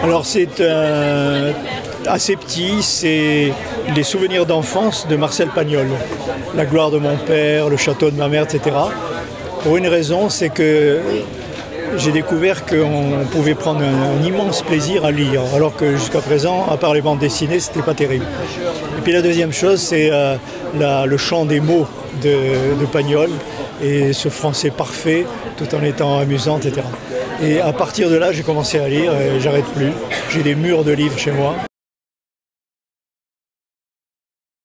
Alors c'est assez petit, c'est les souvenirs d'enfance de Marcel Pagnol. La gloire de mon père, le château de ma mère, etc. Pour une raison, c'est que j'ai découvert qu'on pouvait prendre un immense plaisir à lire, alors que jusqu'à présent, à part les bandes dessinées, c'était pas terrible. Et puis la deuxième chose, c'est le chant des mots de Pagnol et ce français parfait, tout en étant amusant, etc. Et à partir de là, j'ai commencé à lire et j'arrête plus. J'ai des murs de livres chez moi.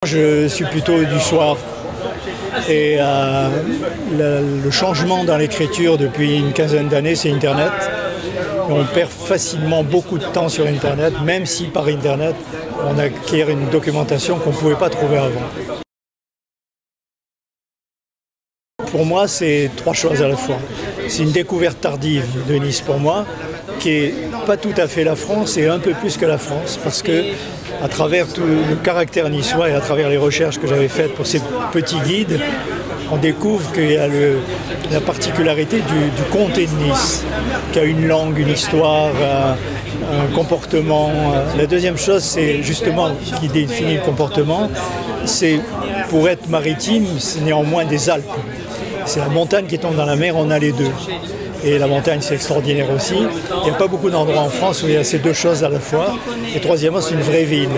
Je suis plutôt du soir. Et le changement dans l'écriture depuis une quinzaine d'années, c'est Internet. On perd facilement beaucoup de temps sur Internet, même si par Internet, on acquiert une documentation qu'on ne pouvait pas trouver avant. Pour moi, c'est trois choses à la fois. C'est une découverte tardive de Nice pour moi, qui est pas tout à fait la France et un peu plus que la France, parce que à travers tout le caractère niçois et à travers les recherches que j'avais faites pour ces petits guides, on découvre qu'il y a la particularité du comté de Nice, qui a une langue, une histoire, un comportement. La deuxième chose, c'est justement qui définit le comportement, c'est pour être maritime, c'est néanmoins des Alpes. C'est la montagne qui tombe dans la mer, on a les deux. Et la montagne, c'est extraordinaire aussi. Il n'y a pas beaucoup d'endroits en France où il y a ces deux choses à la fois. Et troisièmement, c'est une vraie ville.